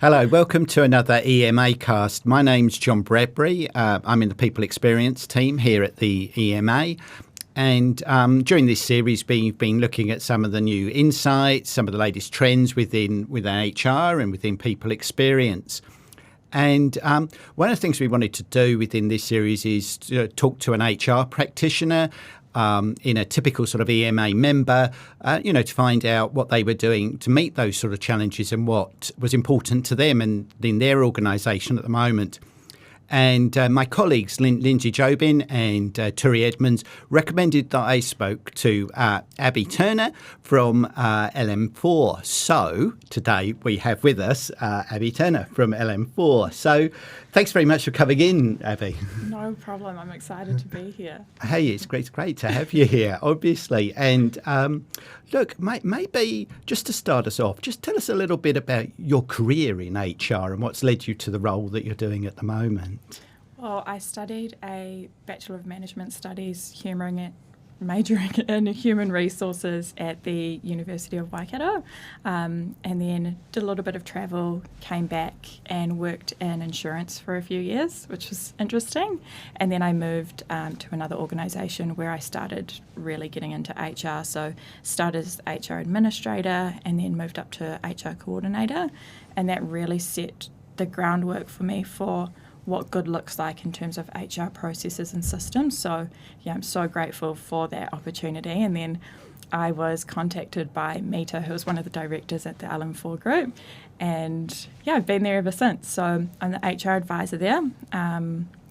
Hello, welcome to another EMAcast. My name's John Bradbury. I'm in the People Experience team here at the EMA. And during this series, we've been looking at some of the new insights, some of the latest trends within HR and within People Experience. And one of the things we wanted to do within this series is to talk to an HR practitioner in a typical sort of EMA member, to find out what they were doing to meet those sort of challenges and what was important to them and in their organisation at the moment. And my colleagues, Lindsay Jobin and Turi Edmonds, recommended that I spoke to Abi Turner from LM4. So today we have with us Abi Turner from LM4. So thanks very much for coming in, Abi. No problem. I'm excited to be here. Hey, it's great to have you here, obviously. And look, maybe just to start us off, just tell us a little bit about your career in HR and what's led you to the role that you're doing at the moment. Well, I studied a Bachelor of Management Studies, majoring in human resources at the University of Waikato, and then did a little bit of travel, came back and worked in insurance for a few years, which was interesting. And then I moved to another organisation where I started really getting into HR. So started as HR administrator and then moved up to HR coordinator. And that really set the groundwork for me for what good looks like in terms of HR processes and systems. So yeah, I'm so grateful for that opportunity. And then I was contacted by Mita, who was one of the directors at the LM4 group. And yeah, I've been there ever since. So I'm the HR advisor there.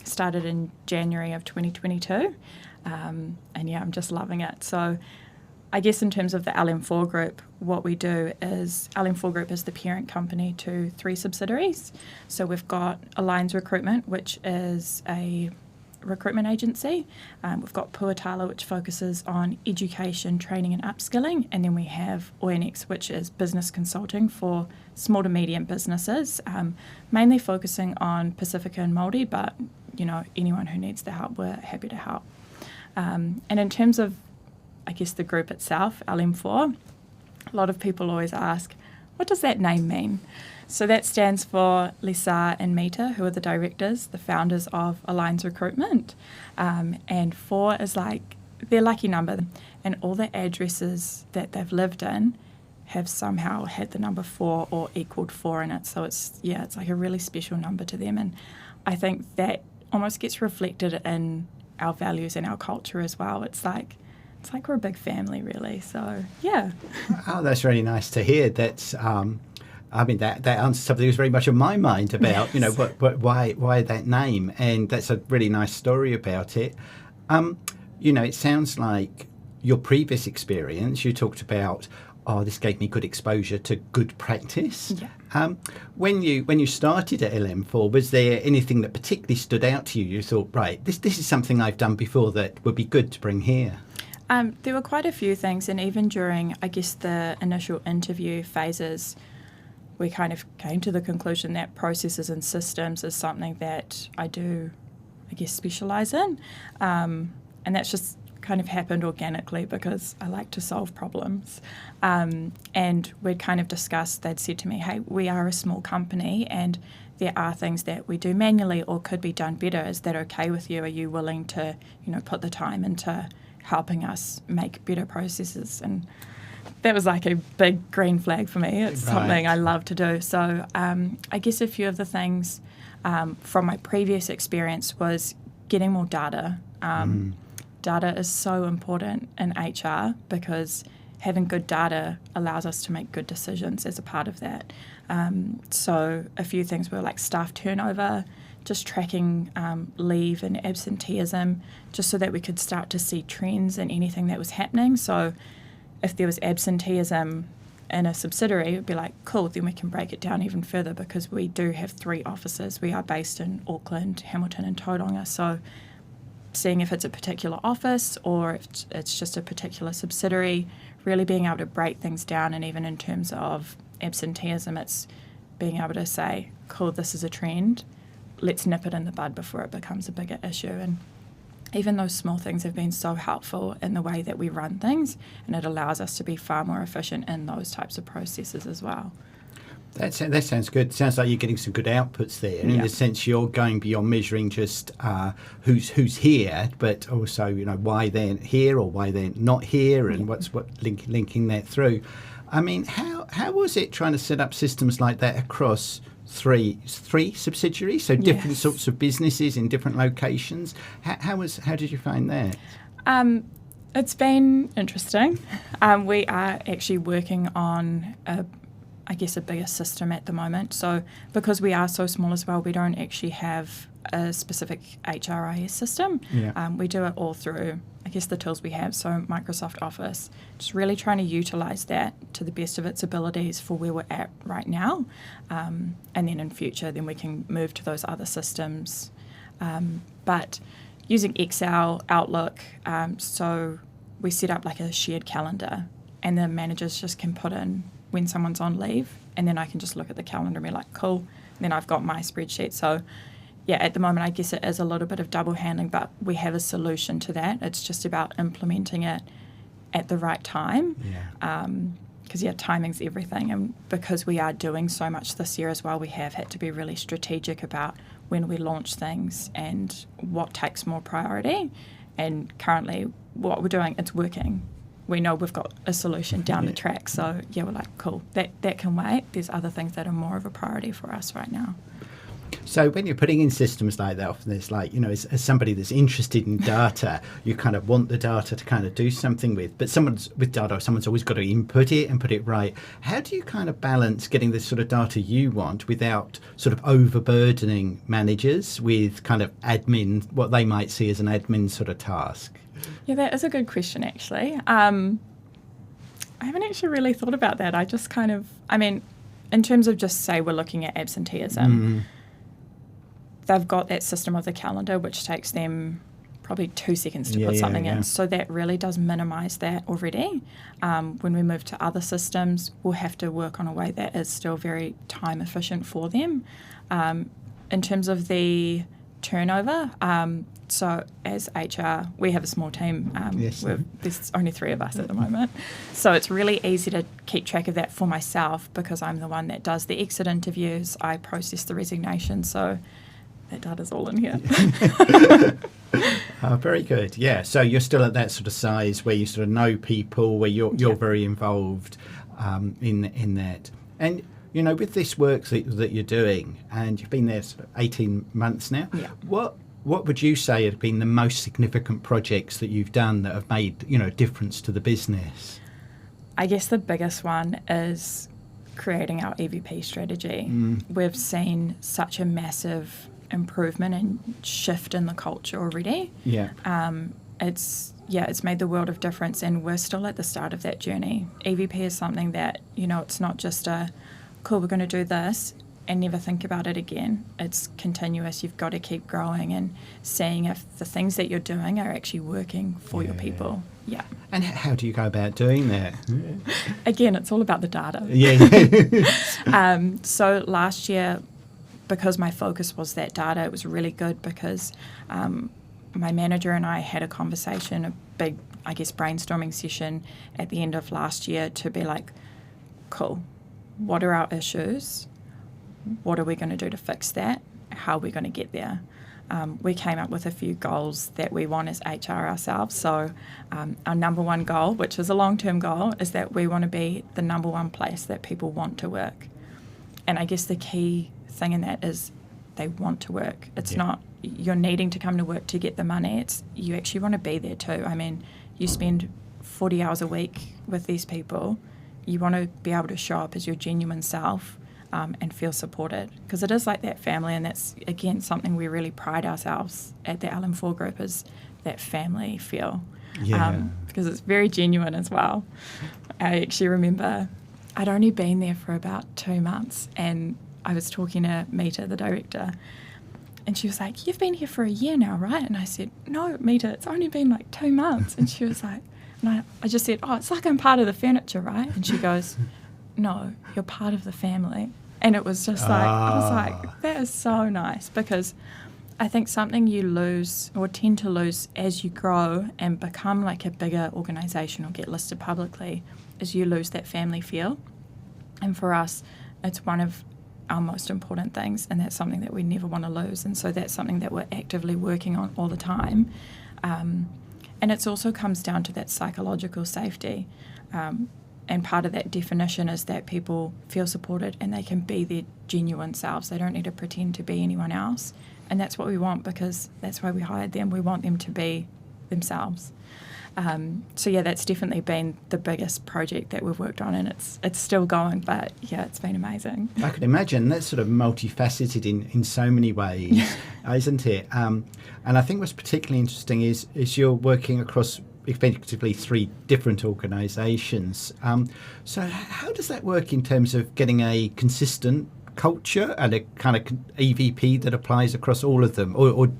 Started in January of 2022. And yeah, I'm just loving it. So I guess in terms of the LM4 group, what we do is LM4 group is the parent company to 3 subsidiaries. So we've got Alliance Recruitment, which is a recruitment agency. We've got Puatala, which focuses on education, training and upskilling. And then we have ONX, which is business consulting for small to medium businesses, mainly focusing on Pacifica and Māori, but anyone who needs the help, we're happy to help. And in terms of I guess the group itself, LM4, a lot of people always ask, what does that name mean? So that stands for Lisa and Mita, who are the directors, the founders of Alliance Recruitment. And 4 is like their lucky number. And all the addresses that they've lived in have somehow had the number 4 or equaled 4 in it. So it's like a really special number to them. And I think that almost gets reflected in our values and our culture as well. It's like we're a big family, really. So, yeah. Oh, that's really nice to hear. That's, that answers something that was very much on my mind about, yes. Why that name, and that's a really nice story about it. It sounds like your previous experience. You talked about, this gave me good exposure to good practice. Yeah. When you started at LM4, was there anything that particularly stood out to you? You thought, right, this is something I've done before that would be good to bring here. There were quite a few things, and even during, I guess, the initial interview phases, we kind of came to the conclusion that processes and systems is something that I do, I guess, specialise in. And that's just kind of happened organically because I like to solve problems. And we'd kind of discussed, they'd said to me, hey, we are a small company and there are things that we do manually or could be done better. Is that okay with you? Are you willing to, put the time into helping us make better processes? And that was like a big green flag for me. It's something I love to do. So I guess a few of the things from my previous experience was getting more data. Data is so important in HR because having good data allows us to make good decisions as a part of that. So a few things were like staff turnover, just tracking leave and absenteeism, just so that we could start to see trends in anything that was happening. So if there was absenteeism in a subsidiary, it would be like, cool, then we can break it down even further because we do have 3 offices. We are based in Auckland, Hamilton and Tauranga. So seeing if it's a particular office or if it's just a particular subsidiary, really being able to break things down. And even in terms of absenteeism, it's being able to say, cool, this is a trend. Let's nip it in the bud before it becomes a bigger issue. And even those small things have been so helpful in the way that we run things, and it allows us to be far more efficient in those types of processes as well. That sounds good. Sounds like you're getting some good outputs there. And in the sense you're going beyond measuring just who's here, but also, why they're here or why they're not here, and what's linking that through. I mean, how was it trying to set up systems like that across three subsidiaries, so different sorts of businesses in different locations? How did you find that? It's been interesting. We are actually working on a bigger system at the moment. So because we are so small as well, we don't actually have a specific HRIS system. Yeah. We do it all through, the tools we have. So Microsoft Office, just really trying to utilise that to the best of its abilities for where we're at right now. And then in future, then we can move to those other systems. But using Excel, Outlook, so we set up like a shared calendar, and the managers just can put in when someone's on leave, and then I can just look at the calendar and be like, cool, and then I've got my spreadsheet. So at the moment I guess it is a little bit of double handling, but we have a solution to that. It's just about implementing it at the right time, because timing's everything, and because we are doing so much this year as well, we have had to be really strategic about when we launch things and what takes more priority. And currently what we're doing, it's working. We know we've got a solution down the track, so we're like, cool, that can wait. There's other things that are more of a priority for us right now. So when you're putting in systems like that, often it's like, as somebody that's interested in data, you kind of want the data to kind of do something with, but someone's always got to input it and put it right. How do you kind of balance getting the sort of data you want without sort of overburdening managers with kind of admin, what they might see as an admin sort of task? Yeah, that is a good question, actually. I haven't actually really thought about that. I just in terms of just say we're looking at absenteeism, they've got that system of the calendar, which takes them probably 2 seconds to put something in. So that really does minimise that already. When we move to other systems, we'll have to work on a way that is still very time efficient for them. In terms of the turnover, so as HR, we have a small team. There's only 3 of us at the moment. So it's really easy to keep track of that for myself, because I'm the one that does the exit interviews. I process the resignation. So that data's all in here. Oh, very good. Yeah. So you're still at that sort of size where you sort of know people, where you're very involved in that. And, with this work that you're doing, and you've been there sort of 18 months now, what would you say have been the most significant projects that you've done that have made, a difference to the business? I guess the biggest one is creating our EVP strategy. We've seen such a massive improvement and shift in the culture already. It's made the world of difference, and we're still at the start of that journey. EVP is something that, it's not just a, cool, we're going to do this and never think about it again. It's continuous. You've got to keep growing and seeing if the things that you're doing are actually working for your people. Yeah. And how do you go about doing that? Again, it's all about the data. So last year, because my focus was that data, it was really good because my manager and I had a conversation, a big, brainstorming session at the end of last year to be like, cool, what are our issues? What are we going to do to fix that? How are we going to get there? We came up with a few goals that we want as HR ourselves. So our number one goal, which is a long-term goal, is that we want to be the number one place that people want to work. And I guess the key thing in that is they want to work. It's not you're needing to come to work to get the money. It's you actually want to be there too. I mean, you spend 40 hours a week with these people. You want to be able to show up as your genuine self and feel supported, because it is like that family, and that's, again, something we really pride ourselves at the LM4 group is that family feel. Because it's very genuine as well. I actually remember I'd only been there for about 2 months, and I was talking to Mita, the director, and she was like, "You've been here for a year now, right?" And I said, "No, Mita, it's only been like 2 months." And she was like, and I just said, "Oh, it's like I'm part of the furniture, right?" And she goes, "No, you're part of the family." And it was just like, I was like, that is so nice, because I think something you lose or tend to lose as you grow and become like a bigger organisation or get listed publicly is you lose that family feel. And for us, it's one of our most important things, and that's something that we never want to lose. And so that's something that we're actively working on all the time. And it also comes down to that psychological safety. And part of that definition is that people feel supported and they can be their genuine selves. They don't need to pretend to be anyone else. And that's what we want, because that's why we hired them. We want them to be themselves. So yeah, that's definitely been the biggest project that we've worked on, and it's still going, but yeah, it's been amazing. I can imagine that's sort of multifaceted in so many ways, isn't it? And I think what's particularly interesting is you're working across effectively 3 different organisations. So how does that work in terms of getting a consistent culture and a kind of EVP that applies across all of them, or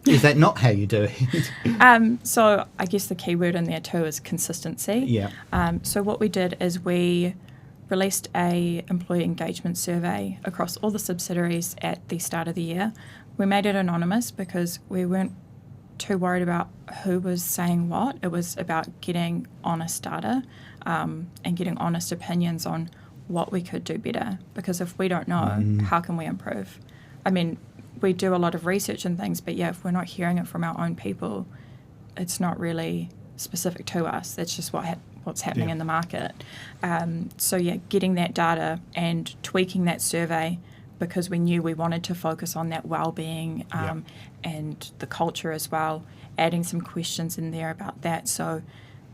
is that not how you do it? So I guess the key word in there too is consistency. Yeah. So what we did is we released a employee engagement survey across all the subsidiaries at the start of the year. We made it anonymous because we weren't too worried about who was saying what. It was about getting honest data and getting honest opinions on what we could do better. Because if we don't know, how can we improve? I mean, we do a lot of research and things, but yeah, if we're not hearing it from our own people, it's not really specific to us. That's just what's happening in the market. So yeah, getting that data and tweaking that survey, because we knew we wanted to focus on that well-being and the culture as well, adding some questions in there about that. So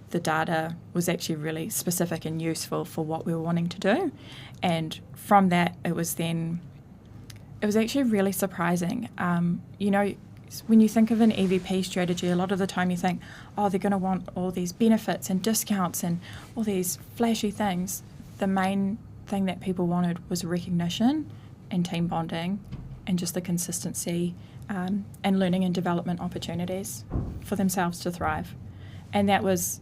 the data was actually really specific and useful for what we were wanting to do. And from that, it was actually really surprising. When you think of an EVP strategy, a lot of the time you think, oh, they're going to want all these benefits and discounts and all these flashy things. The main thing that people wanted was recognition and team bonding and just the consistency and learning and development opportunities for themselves to thrive. And that was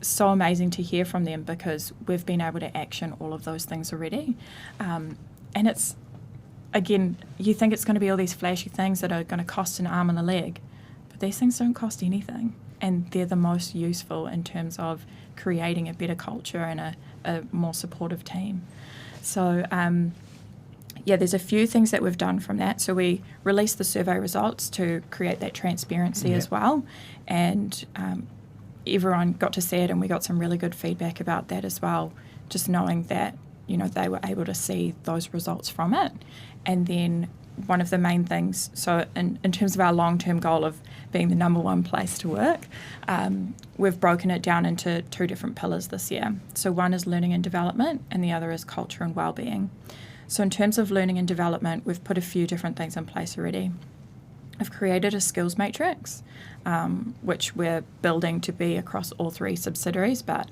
so amazing to hear from them, because we've been able to action all of those things already. And it's, again, you think it's going to be all these flashy things that are going to cost an arm and a leg, but these things don't cost anything, and they're the most useful in terms of creating a better culture and a more supportive team. So there's a few things that we've done from that. So we released the survey results to create that transparency as well, and everyone got to see it, and we got some really good feedback about that as well, just knowing that they were able to see those results from it. And then one of the main things, so in terms of our long-term goal of being the number one place to work, we've broken it down into 2 different pillars this year. So one is learning and development, and the other is culture and well-being. So in terms of learning and development, we've put a few different things in place already. I've created a skills matrix, which we're building to be across all 3 subsidiaries, but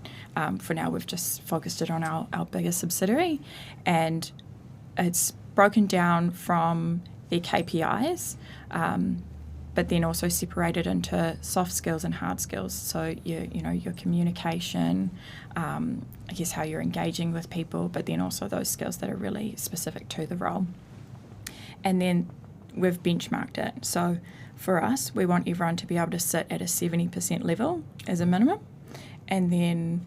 for now we've just focused it on our biggest subsidiary, and it's broken down from their KPIs, but then also separated into soft skills and hard skills. So your communication, I guess how you're engaging with people, but then also those skills that are really specific to the role. And then we've benchmarked it. So for us, we want everyone to be able to sit at a 70% level as a minimum, and then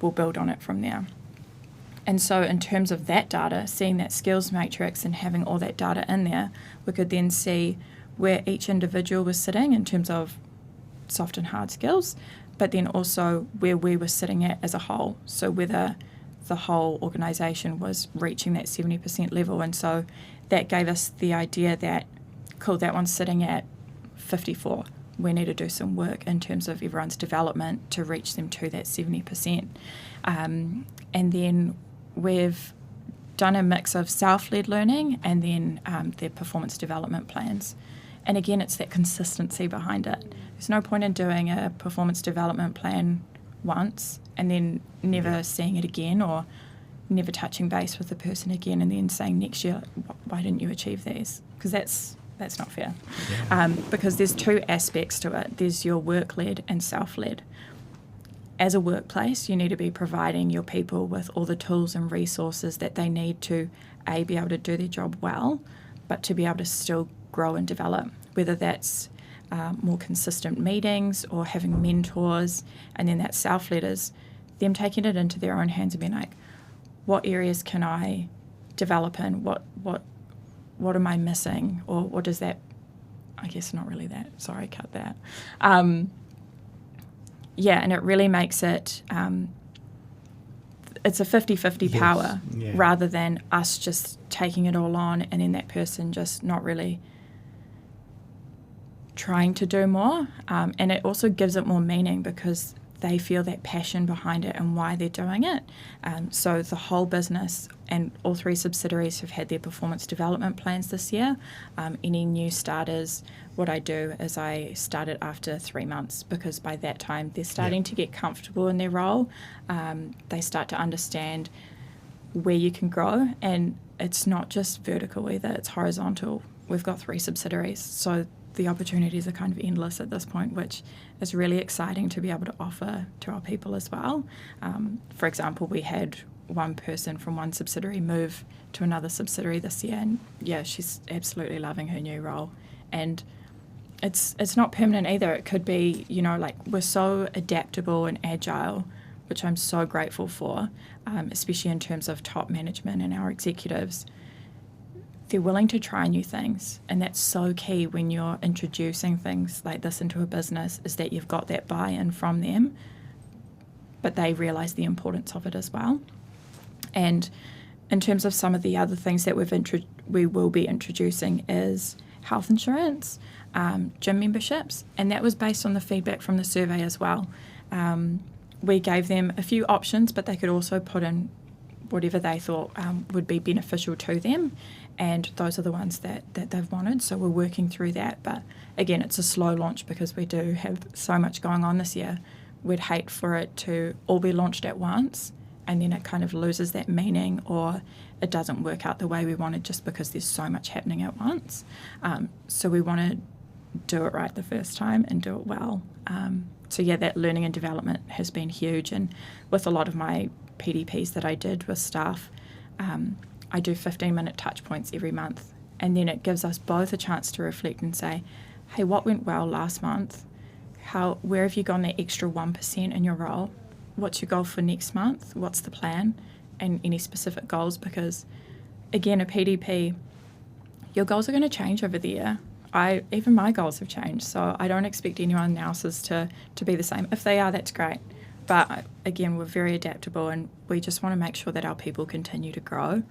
we'll build on it from there. And so in terms of that data, seeing that skills matrix and having all that data in there, we could then see where each individual was sitting in terms of soft and hard skills, but then also where we were sitting at as a whole. So whether the whole organisation was reaching that 70% level. And so that gave us the idea that, cool, that one's sitting at 54. We need to do some work in terms of everyone's development to reach them to that 70%. And then we've done a mix of self-led learning and then their performance development plans. And again, it's that consistency behind it. There's no point in doing a performance development plan once and then never seeing it again, or never touching base with the person again and then saying next year, why didn't you achieve these? Because that's not fair. Because there's 2 aspects to it. There's your work-led and self-led. As a workplace, you need to be providing your people with all the tools and resources that they need to, A, be able to do their job well, but to be able to still grow and develop, whether that's more consistent meetings or having mentors. And then that self-led is them taking it into their own hands and being like, what areas can I develop in? What am I missing? Or what does that, I guess not really that, sorry, cut that. And it really makes it, it's a 50-50 power rather than us just taking it all on and then that person just not really trying to do more. And it also gives it more meaning because they feel that passion behind it and why they're doing it. So the whole business and all 3 subsidiaries have had their performance development plans this year. Any new starters, what I do is I start it after 3 months because by that time they're starting to get comfortable in their role. They start to understand where you can grow, and it's not just vertical either, it's horizontal. We've got 3 subsidiaries, so the opportunities are kind of endless at this point, which is really exciting to be able to offer to our people as well. For example, we had one person from one subsidiary move to another subsidiary this year, and she's absolutely loving her new role. And it's not permanent either. It could be, we're so adaptable and agile, which I'm so grateful for, especially in terms of top management and our executives. They're willing to try new things, and that's so key when you're introducing things like this into a business, is that you've got that buy-in from them, but they realise the importance of it as well. And in terms of some of the other things that we will be introducing is health insurance, gym memberships, and that was based on the feedback from the survey as well. We gave them a few options, but they could also put in whatever they thought would be beneficial to them, and those are the ones that they've wanted, so we're working through that. But again, it's a slow launch because we do have so much going on this year. We'd hate for it to all be launched at once and then it kind of loses that meaning, or it doesn't work out the way we wanted just because there's so much happening at once. So we want to do it right the first time and do it well. So that learning and development has been huge, and with a lot of my PDPs that I did with staff, I do 15-minute touch points every month, and then it gives us both a chance to reflect and say, hey, what went well last month? Where have you gone that extra 1% in your role? What's your goal for next month? What's the plan? And any specific goals, because again, a PDP, your goals are going to change over the year. Even my goals have changed, so I don't expect anyone else's to be the same. If they are, that's great. But again, we're very adaptable, and we just want to make sure that our people continue to grow.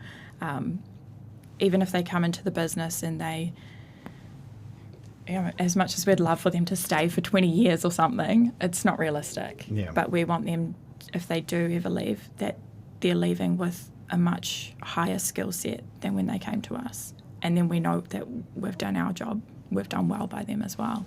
Even if they come into the business and they, as much as we'd love for them to stay for 20 years or something, it's not realistic. Yeah. But we want them, if they do ever leave, that they're leaving with a much higher skill set than when they came to us. And then we know that we've done our job, we've done well by them as well.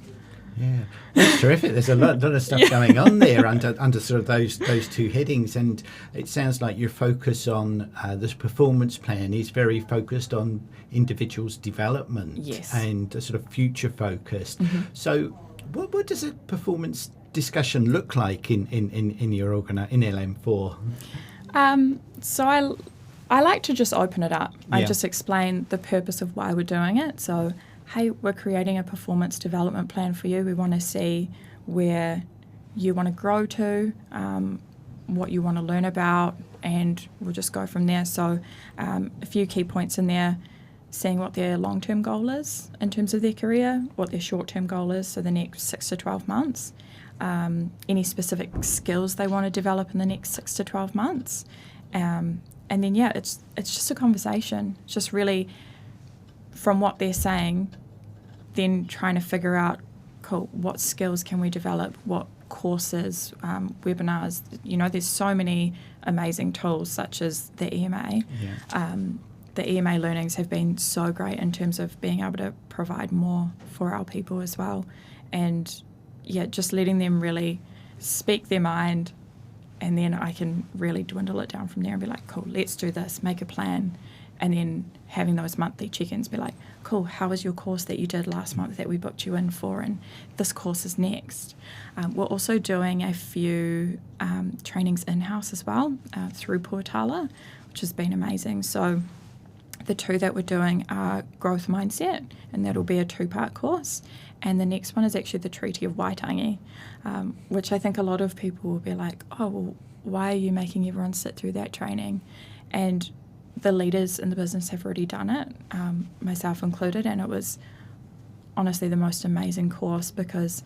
Yeah, that's terrific. There's a lot of stuff going on there under sort of those 2 headings, and it sounds like your focus on this performance plan is very focused on individuals' development and sort of future focused. Mm-hmm. So, what does a performance discussion look like in your in LM4? So I like to just open it up. I just explain the purpose of why we're doing it. So, hey, we're creating a performance development plan for you. We want to see where you want to grow to, what you want to learn about, and we'll just go from there. So a few key points in there, seeing what their long-term goal is in terms of their career, what their short-term goal is, so the next 6 to 12 months, any specific skills they want to develop in the next 6 to 12 months. And then, it's just a conversation. It's just really, from what they're saying, then trying to figure out, cool, what skills can we develop, what courses, webinars. There's so many amazing tools such as the EMA. The EMA learnings have been so great in terms of being able to provide more for our people as well. And just letting them really speak their mind, and then I can really dwindle it down from there and be like, cool, let's do this, make a plan. And then having those monthly check-ins, be like, cool, how was your course that you did last month that we booked you in for, and this course is next. We're also doing a few trainings in-house as well through Portala, which has been amazing. So the 2 that we're doing are growth mindset, and that'll be a 2-part course. And the next one is actually the Treaty of Waitangi, which I think a lot of people will be like, oh, well, why are you making everyone sit through that training? And the leaders in the business have already done it, myself included, and it was honestly the most amazing course because,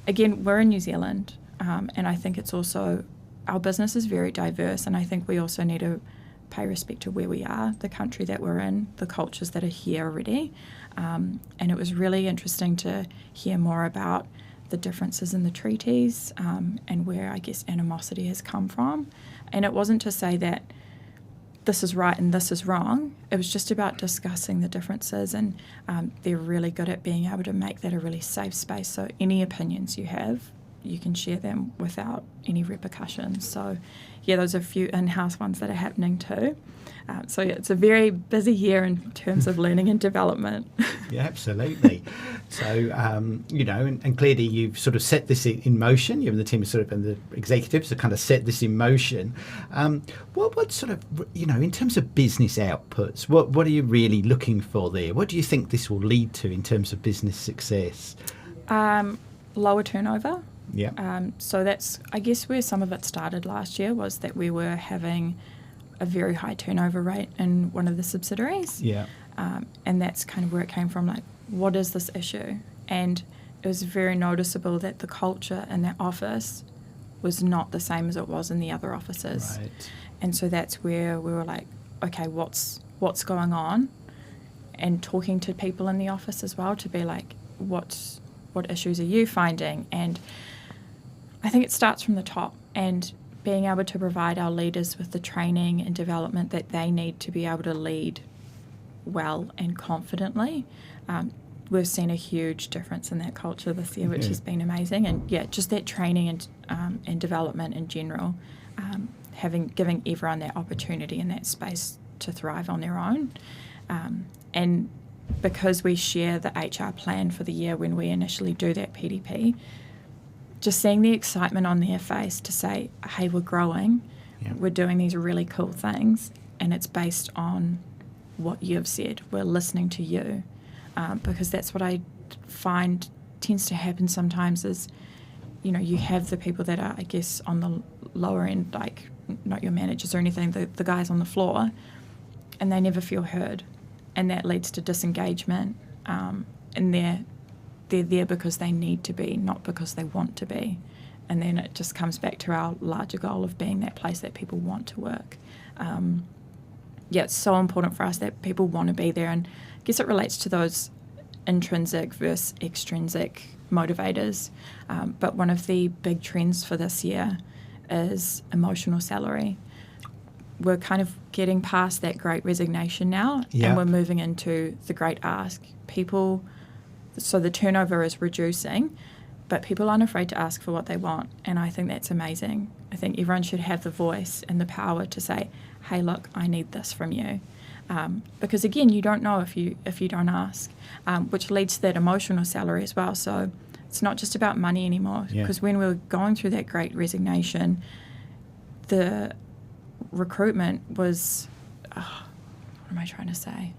again, we're in New Zealand, and I think it's also, our business is very diverse, and I think we also need to pay respect to where we are, the country that we're in, the cultures that are here already. And it was really interesting to hear more about the differences in the treaties and where, I guess, animosity has come from. And it wasn't to say that this is right and this is wrong. It was just about discussing the differences, and they're really good at being able to make that a really safe space. So any opinions you have, you can share them without any repercussions. So yeah, those are a few in-house ones that are happening too. So yeah, it's a very busy year in terms of learning and development. Yeah, absolutely. So, and clearly you've sort of set this in motion. You and the team and the executives have kind of set this in motion. What sort of, in terms of business outputs, what are you really looking for there? What do you think this will lead to in terms of business success? Lower turnover. Yeah. So that's, I guess, where some of it started last year, was that we were having a very high turnover rate in one of the subsidiaries. Yeah. And that's kind of where it came from, like, what is this issue? And it was very noticeable that the culture in that office was not the same as it was in the other offices. Right. And so that's where we were like, okay, what's going on? And talking to people in the office as well to be like, what issues are you finding? And I think it starts from the top, and being able to provide our leaders with the training and development that they need to be able to lead well and confidently. We've seen a huge difference in that culture this year, which has been amazing. And yeah, just that training and development in general, giving everyone that opportunity and that space to thrive on their own. And because we share the HR plan for the year when we initially do that PDP, just seeing the excitement on their face to say, hey, we're growing, we're doing these really cool things, and it's based on what you've said. We're listening to you. Because that's what I find tends to happen sometimes is, you have the people that are, I guess, on the lower end, like not your managers or anything, the guys on the floor, and they never feel heard. And that leads to disengagement, and they're there because they need to be, not because they want to be. And then it just comes back to our larger goal of being that place that people want to work. It's so important for us that people want to be there, and I guess it relates to those intrinsic versus extrinsic motivators. But one of the big trends for this year is emotional salary. We're kind of getting past that great resignation now, and we're moving into the great ask. So the turnover is reducing, but people aren't afraid to ask for what they want, and I think that's amazing. I think everyone should have the voice and the power to say, hey, look, I need this from you. Because again, you don't know if you don't ask, which leads to that emotional salary as well. So it's not just about money anymore, because when we were going through that great resignation, the recruitment was, what am I trying to say?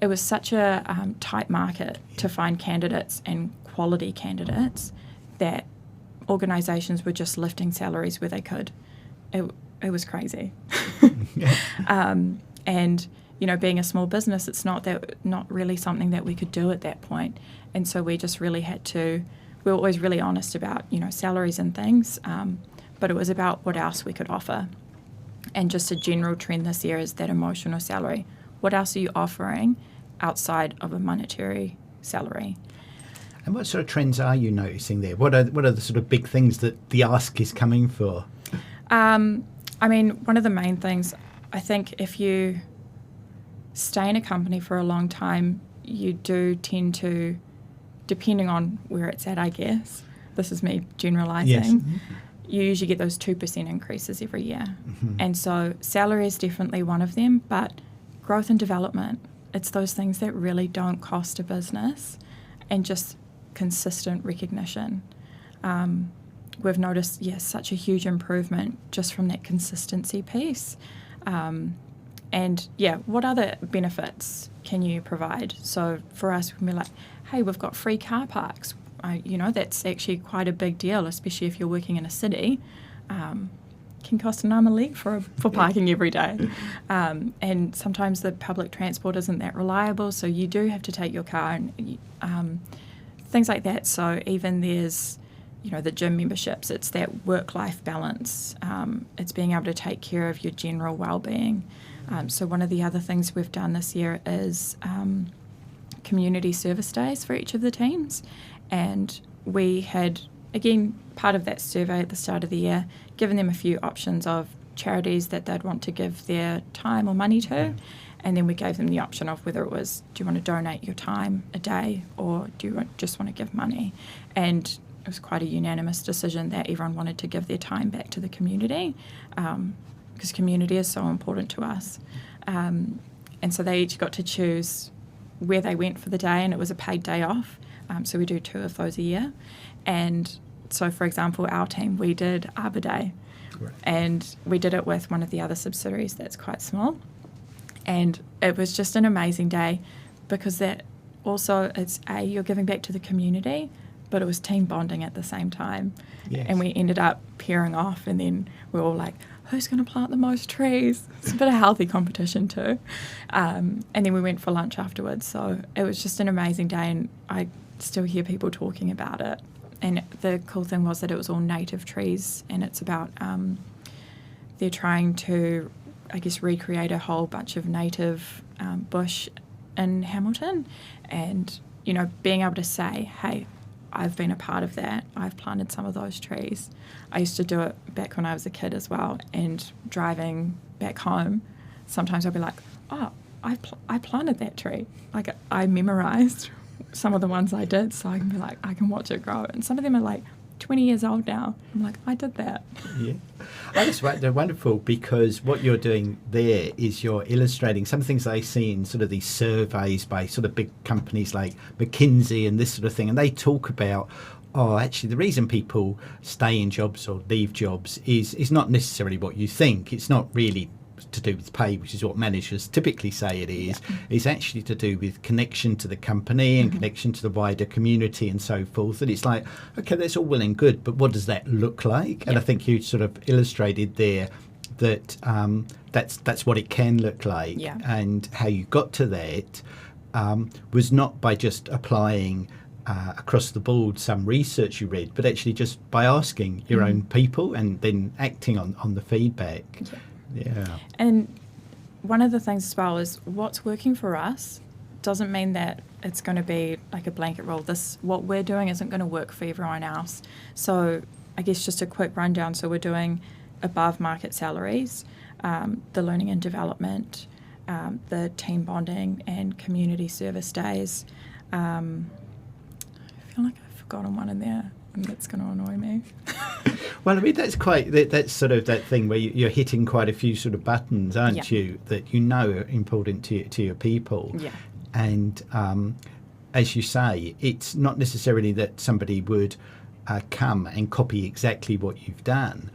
It was such a tight market to find candidates and quality candidates that organisations were just lifting salaries where they could. It was crazy. And being a small business, it's not really something that we could do at that point. And so we just really had to. We were always really honest about salaries and things, but it was about what else we could offer. And just a general trend this year is that emotional salary. What else are you offering outside of a monetary salary? And what sort of trends are you noticing there? What are the sort of big things that the ask is coming for? One of the main things, I think if you stay in a company for a long time, you do tend to, depending on where it's at, I guess, this is me generalising, you usually get those 2% increases every year. Mm-hmm. And so salary is definitely one of them, but growth and development, it's those things that really don't cost a business, and just consistent recognition. We've noticed, such a huge improvement just from that consistency piece. What other benefits can you provide? So for us, we're like, hey, we've got free car parks. That's actually quite a big deal, especially if you're working in a city. Can can cost an arm and leg for parking every day. And sometimes the public transport isn't that reliable, so you do have to take your car and things like that. So even there's, the gym memberships, it's that work-life balance. It's being able to take care of your general well-being. So one of the other things we've done this year is community service days for each of the teams. And we had, again, part of that survey at the start of the year, given them a few options of charities that they'd want to give their time or money to. And then we gave them the option of whether it was, do you want to donate your time a day or do you just want to give money? And it was quite a unanimous decision that everyone wanted to give their time back to the community, because community is so important to us. And so they each got to choose where they went for the day, and it was a paid day off. So we do 2 of those a year. And so, for example, our team, we did Arbor Day. Right. And we did it with one of the other subsidiaries that's quite small. And it was just an amazing day, because that also, it's you're giving back to the community, but it was team bonding at the same time. Yes. And we ended up pairing off, and then we were all like, who's going to plant the most trees? It's a bit of healthy competition too. And then we went for lunch afterwards. So it was just an amazing day, and I still hear people talking about it. And the cool thing was that it was all native trees, and it's about they're trying to, I guess, recreate a whole bunch of native bush in Hamilton. And, being able to say, hey, I've been a part of that. I've planted some of those trees. I used to do it back when I was a kid as well, and driving back home, sometimes I'll be like, oh, I planted that tree. Like, I memorised some of the ones I did, so I can be like, I can watch it grow. And some of them are like 20 years old now. I'm like, I did that. Yeah. I just find they're wonderful, because what you're doing there is you're illustrating some things I see in sort of these surveys by sort of big companies like McKinsey and this sort of thing, and they talk about, actually the reason people stay in jobs or leave jobs is not necessarily what you think. It's not really to do with pay, which is what managers typically say it is. Yeah. It's actually to do with connection to the company and connection to the wider community and so forth. And it's like, okay, that's all well and good, but what does that look like? And I think you sort of illustrated there that that's what it can look like. Yeah. And how you got to that was not by just applying across the board some research you read, but actually just by asking your own people and then acting on the feedback. Yeah. Yeah. And one of the things as well is what's working for us doesn't mean that it's going to be like a blanket rule. What we're doing isn't going to work for everyone else. So I guess just a quick rundown. So we're doing above market salaries, the learning and development, the team bonding and community service days. I feel like I've forgotten one in there, and that's going to annoy me. Well, I mean, that's sort of that thing where you're hitting quite a few sort of buttons, aren't you, that are important to your people. Yeah. And as you say, it's not necessarily that somebody would come and copy exactly what you've done.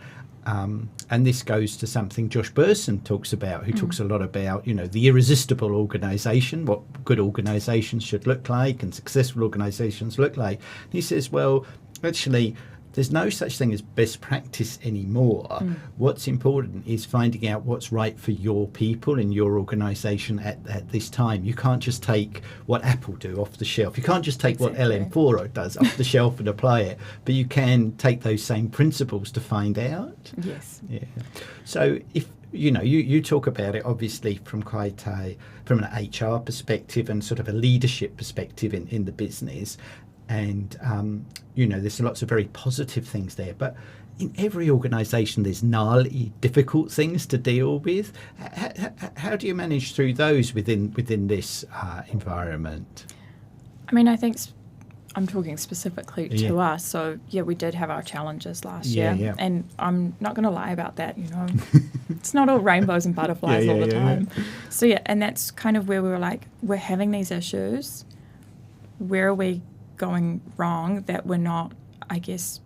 And this goes to something Josh Burson talks about, who talks a lot about, the irresistible organisation, what good organisations should look like and successful organisations look like. And he says, well, actually, there's no such thing as best practice anymore. What's important is finding out what's right for your people and your organisation at this time. You can't just take what Apple do off the shelf. You can't just take what LM4 does off the shelf and apply it, but you can take those same principles to find out. Yes. Yeah. So if you talk about it obviously from from an HR perspective and sort of a leadership perspective in the business. And, there's lots of very positive things there. But in every organisation, there's gnarly, difficult things to deal with. How do you manage through those within this environment? I mean, I think I'm talking specifically to us. So, we did have our challenges last year. Yeah. And I'm not going to lie about that, It's not all rainbows and butterflies all the time. Yeah. So, and that's kind of where we were like, we're having these issues. Where are we going wrong that we're not, I guess,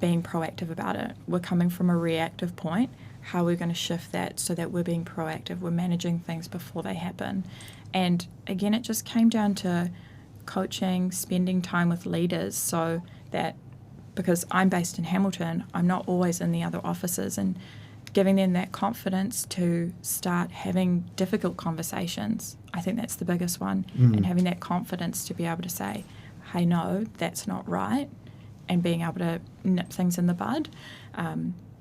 being proactive about it? We're coming from a reactive point. How are we going to shift that so that we're being proactive? We're managing things before they happen. And again, it just came down to coaching, spending time with leaders so that because I'm based in Hamilton, I'm not always in the other offices, and giving them that confidence to start having difficult conversations. I think that's the biggest one, and having that confidence to be able to say, hey, no, that's not right, and being able to nip things in the bud,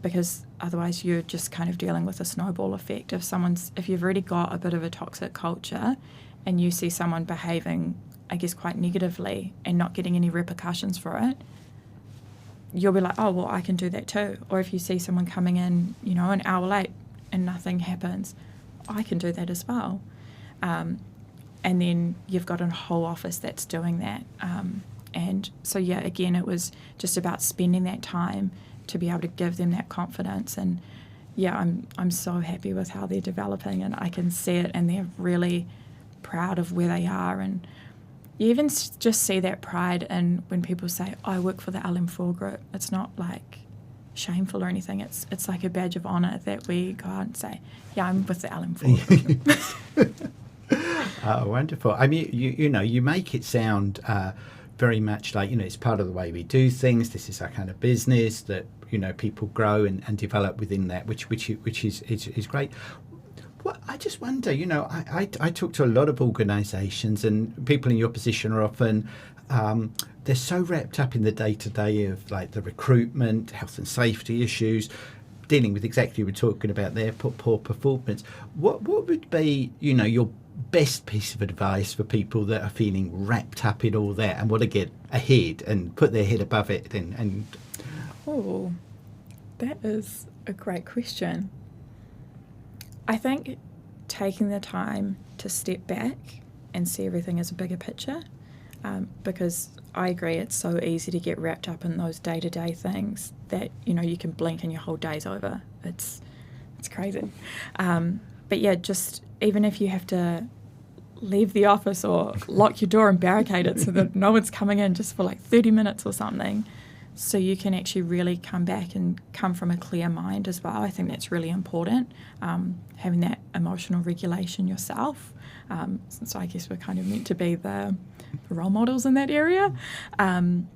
because otherwise you're just kind of dealing with a snowball effect. If you've already got a bit of a toxic culture and you see someone behaving, I guess, quite negatively and not getting any repercussions for it, you'll be like, oh, well, I can do that too. Or if you see someone coming in, an hour late and nothing happens, I can do that as well. And then you've got a whole office that's doing that. And so, yeah, again, it was just about spending that time to be able to give them that confidence. And, yeah, I'm so happy with how they're developing, and I can see it, and they're really proud of where they are. And you even just see that pride in when people say, oh, I work for the LM4 group. It's not like shameful or anything. It's like a badge of honour that we go out and say, yeah, I'm with the LM4 group. Oh, wonderful. I mean, you make it sound very much like, it's part of the way we do things. This is our kind of business that, people grow and develop within that, which is great. Well, I just wonder, I talk to a lot of organisations, and people in your position are often, they're so wrapped up in the day-to-day of like the recruitment, health and safety issues, dealing with exactly what we're talking about there, poor performance. What would be, your best piece of advice for people that are feeling wrapped up in all that and want to get ahead and put their head above it? And Oh, that is a great question. I think taking the time to step back and see everything as a bigger picture, because I agree it's so easy to get wrapped up in those day-to-day things that, you can blink and your whole day's over. It's crazy. But yeah, just even if you have to leave the office or lock your door and barricade it so that no one's coming in just for like 30 minutes or something, so you can actually really come back and come from a clear mind as well. I think that's really important, having that emotional regulation yourself. So I guess we're kind of meant to be the role models in that area. And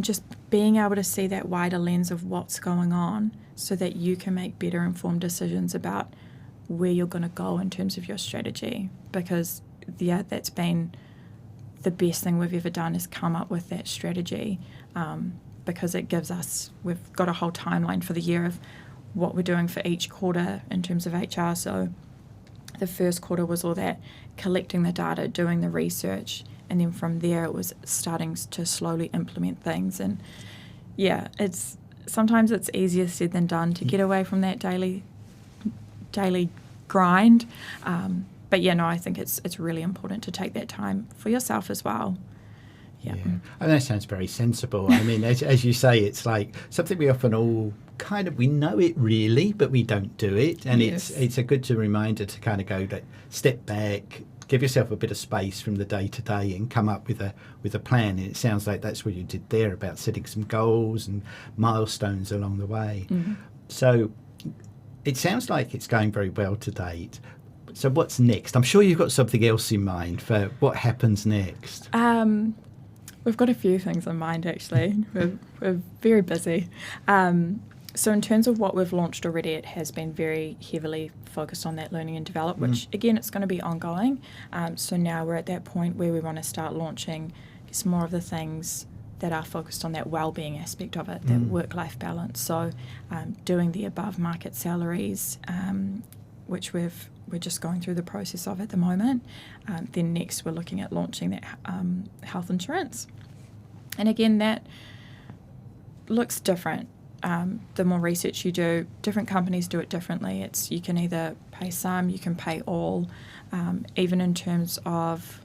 just being able to see that wider lens of what's going on so that you can make better informed decisions about where you're going to go in terms of your strategy. Because, yeah, that's been the best thing we've ever done is come up with that strategy, because it gives us, we've got a whole timeline for the year of what we're doing for each quarter in terms of HR. So the first quarter was all that collecting the data, doing the research, and then from there it was starting to slowly implement things. And yeah, sometimes it's easier said than done to get away from that daily grind. But yeah, no, I think it's really important to take that time for yourself as well. Yeah. And that sounds very sensible. I mean, as you say, it's like something we often all kind of, we know it really, but we don't do it. And Yes. it's a good reminder to kind of go, like, step back, give yourself a bit of space from the day to day and come up with a plan. And it sounds like that's what you did there, about setting some goals and milestones along the way. Mm-hmm. So it sounds like it's going very well to date. So what's next? I'm sure you've got something else in mind for what happens next. We've got a few things in mind, actually. We're very busy. So in terms of what we've launched already, it has been very heavily focused on that learning and develop, which, again, it's going to be ongoing. So now we're at that point where we want to start launching more of the things that are focused on that well-being aspect of it, that work-life balance. So doing the above-market salaries, which we're just going through the process of at the moment. Then next we're looking at launching that health insurance. And again, that looks different. The more research you do, different companies do it differently. You can either pay some, you can pay all. Even in terms of,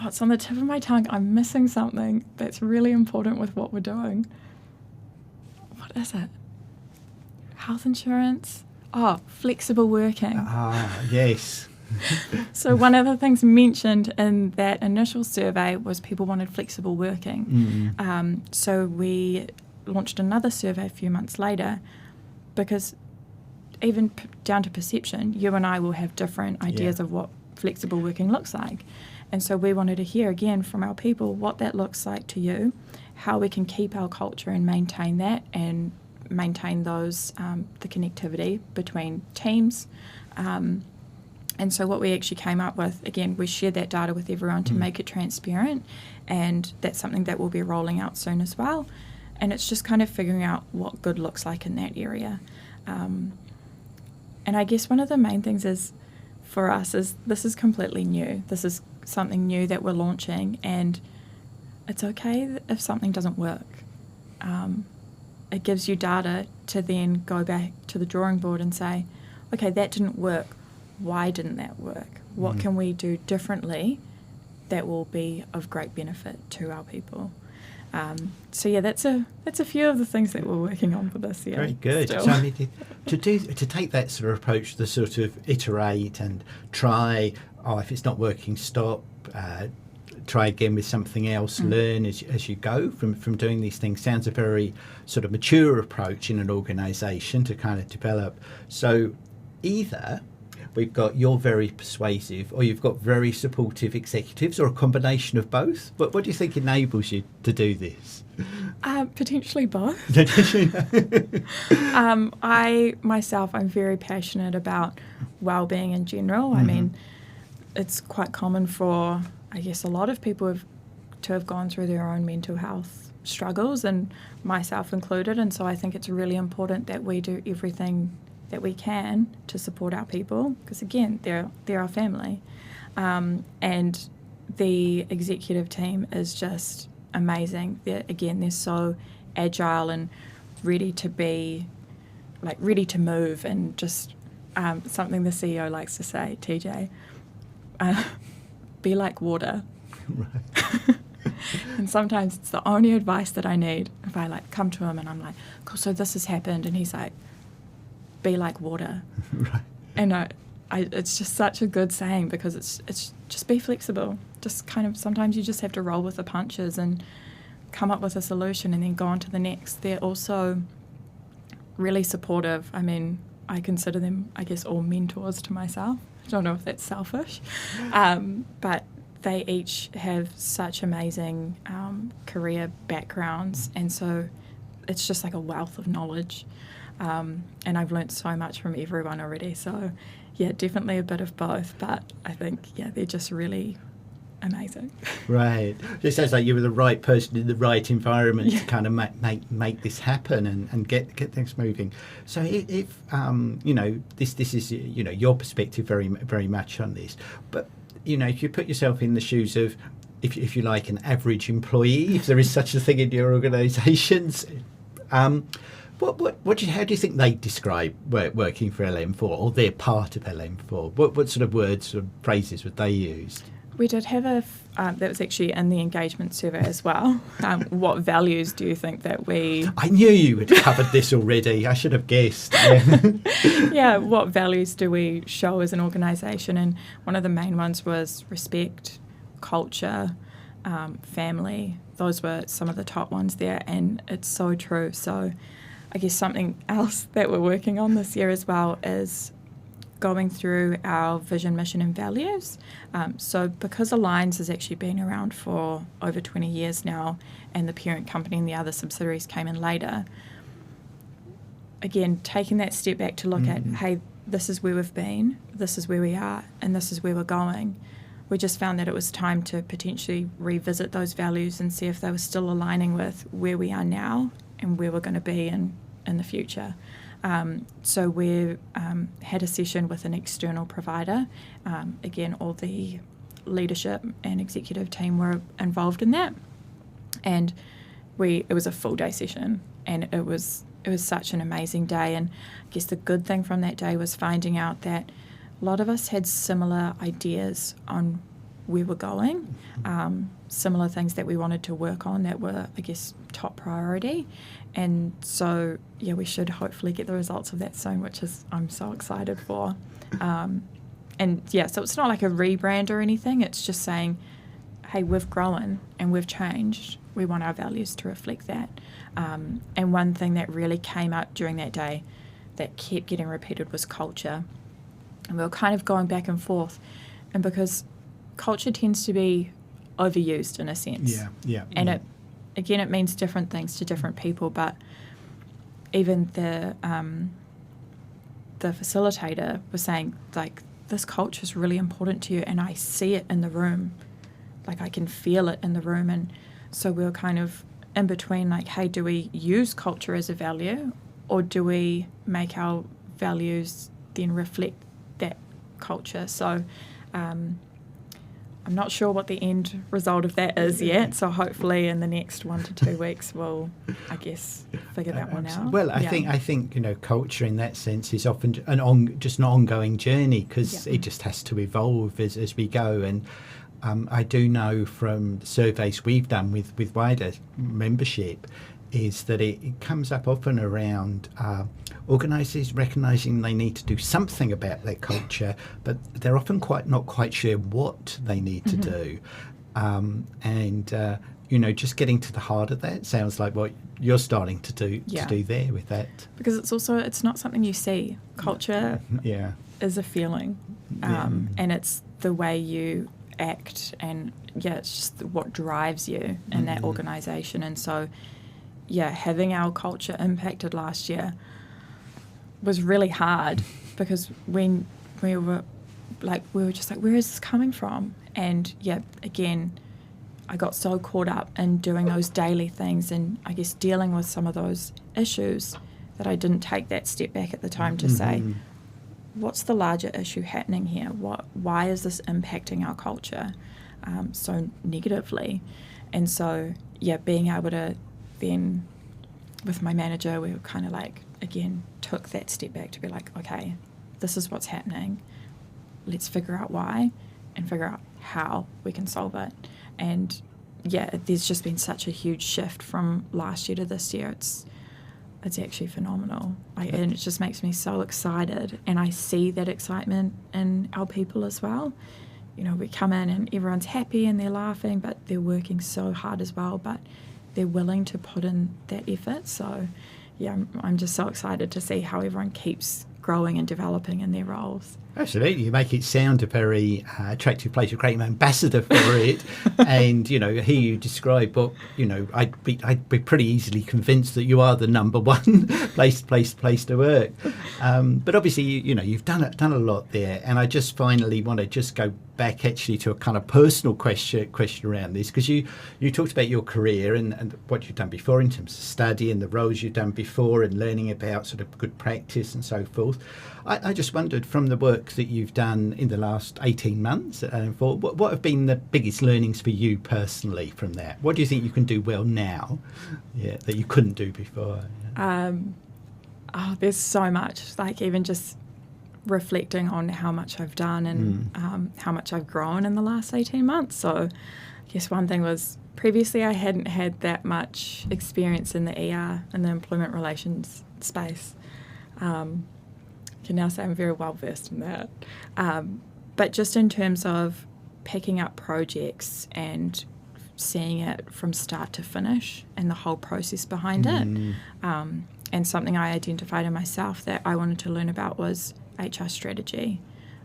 it's on the tip of my tongue. I'm missing something that's really important with what we're doing. What is it? Health insurance? Oh, flexible working. Yes. So one of the things mentioned in that initial survey was people wanted flexible working. So we launched another survey a few months later, because even down to perception, you and I will have different ideas of what flexible working looks like. And so we wanted to hear again from our people what that looks like to you, how we can keep our culture and maintain that, and maintain those the connectivity between teams. And so what we actually came up with, again, we shared that data with everyone to make it transparent, and that's something that we'll be rolling out soon as well. And it's just kind of figuring out what good looks like in that area. And I guess one of the main things is, for us, is this is completely new. This is something new that we're launching, and it's okay if something doesn't work. It gives you data to then go back to the drawing board and say, okay, that didn't work. Why didn't that work? What can we do differently that will be of great benefit to our people? So yeah, that's a few of the things that we're working on for this year. Very good. Still. So I mean, to take that sort of approach, the sort of iterate and try. Oh, if it's not working, stop. Try again with something else. Learn as you go from doing these things. Sounds a very sort of mature approach in an organisation to kind of develop. So either we've got you're very persuasive, or you've got very supportive executives, or a combination of both. But what do you think enables you to do this? Potentially both. I'm very passionate about well-being in general. I mean, it's quite common for, I guess, a lot of people to have gone through their own mental health struggles, and myself included. And so I think it's really important that we do everything that we can to support our people, because again, they're our family. And the executive team is just amazing. They're so agile and ready to move, and just something the CEO likes to say, TJ, be like water. Right. And sometimes it's the only advice that I need. If I come to him and I'm like, cool, so this has happened, and he's like, be like water. Right. And it's just such a good saying, because it's just be flexible. Just kind of, sometimes you just have to roll with the punches and come up with a solution and then go on to the next. They're also really supportive. I mean, I consider them, I guess, all mentors to myself. I don't know if that's selfish, but they each have such amazing career backgrounds, and so it's just like a wealth of knowledge. And I've learnt so much from everyone already. So, yeah, definitely a bit of both. But I think, yeah, they're just really amazing. Right. It sounds like you were the right person in the right environment to kind of make this happen and get things moving. So if this is your perspective very much on this, but if you put yourself in the shoes of, if you like, an average employee, if there is such a thing in your organisations. How do you think they describe working for LM4, or they're part of LM4? What sort of words or phrases would they use? We did have that was actually in the engagement survey as well. What values do you think that we... I knew you had covered this already. I should have guessed. Yeah. Yeah, what values do we show as an organisation? And one of the main ones was respect, culture, family. Those were some of the top ones there, and it's so true. So I guess something else that we're working on this year as well is going through our vision, mission and values. So because Alliance has actually been around for over 20 years now, and the parent company and the other subsidiaries came in later, again, taking that step back to look at, hey, this is where we've been, this is where we are, and this is where we're going. We just found that it was time to potentially revisit those values and see if they were still aligning with where we are now and where we're going to be in the future. So we had a session with an external provider. Again, all the leadership and executive team were involved in that, and it was a full day session, and it was such an amazing day. And I guess the good thing from that day was finding out that a lot of us had similar ideas on where we're going, similar things that we wanted to work on that were, I guess, top priority. And so, yeah, we should hopefully get the results of that soon, which is I'm so excited for. And, yeah, so it's not like a rebrand or anything. It's just saying, hey, we've grown and we've changed. We want our values to reflect that. And one thing that really came up during that day that kept getting repeated was culture. And we were kind of going back and forth. and because culture tends to be overused in a sense. And it means different things to different people, but even the facilitator was saying, like, this culture is really important to you, and I see it in the room, like I can feel it in the room. And so we were kind of in between, like, hey, do we use culture as a value, or do we make our values then reflect that culture? So I'm not sure what the end result of that is yet, so hopefully in the next 1 to 2 weeks we'll, I guess, figure that one out. Well, I think culture in that sense is often just an ongoing journey, because it just has to evolve as we go. And I do know from the surveys we've done with wider membership is that it comes up often around organisers recognising they need to do something about their culture, but they're often not quite sure what they need to do. Just getting to the heart of that sounds like what you're starting to do there with that. Because it's not something you see. Culture is a feeling, and it's the way you act, and it's just what drives you in that organisation. And so having our culture impacted last year was really hard, because when we were just like, where is this coming from? And again, I got so caught up in doing those daily things and I guess dealing with some of those issues that I didn't take that step back at the time to say, what's the larger issue happening here? Why is this impacting our culture so negatively? And so being able to then, with my manager, we were kind of like, again, took that step back to be like, okay, this is what's happening. Let's figure out why and figure out how we can solve it. And there's just been such a huge shift from last year to this year. It's actually phenomenal. And it just makes me so excited. And I see that excitement in our people as well. We come in and everyone's happy and they're laughing, but they're working so hard as well. But they're willing to put in that effort. So, I'm just so excited to see how everyone keeps growing and developing in their roles. Absolutely. You make it sound a very attractive place, a great ambassador for it. And, hear you describe what, I'd be pretty easily convinced that you are the number one place to work. But obviously, you've done a lot there. And I just finally want to just go back actually to a kind of personal question around this, because you talked about your career and what you've done before in terms of study and the roles you've done before and learning about sort of good practice and so forth. I just wondered, from the work that you've done in the last 18 months at LM4, what have been the biggest learnings for you personally from that? What do you think you can do well now that you couldn't do before? There's so much, like even just reflecting on how much I've done and how much I've grown in the last 18 months. So I guess one thing was, previously I hadn't had that much experience in the ER and the employment relations space. I can now say I'm very well versed in that. But just in terms of picking up projects and seeing it from start to finish and the whole process behind it. And something I identified in myself that I wanted to learn about was HR strategy,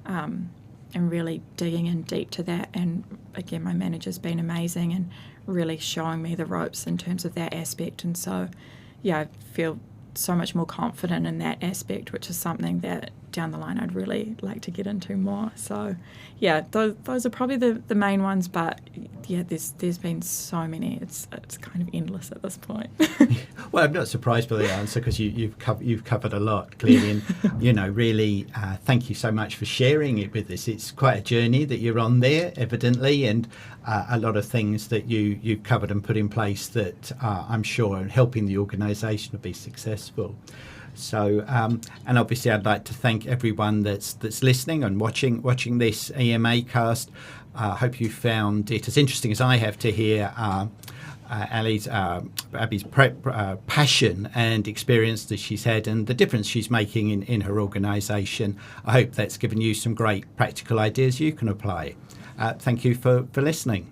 and really digging in deep to that. And again, my manager's been amazing and really showing me the ropes in terms of that aspect. And so, I feel so much more confident in that aspect, which is something that down the line I'd really like to get into more. So those are probably the main ones, but there's been so many, it's kind of endless at this point. Well, I'm not surprised by the answer, because you've covered a lot clearly, and really thank you so much for sharing it with us. It's quite a journey that you're on there, evidently, and a lot of things that you've covered and put in place that I'm sure are helping the organisation to be successful. So, and obviously I'd like to thank everyone that's listening and watching this EMAcast. I hope you found it as interesting as I have to hear Abi's passion and experience that she's had and the difference she's making in her organisation. I hope that's given you some great practical ideas you can apply. Thank you for listening.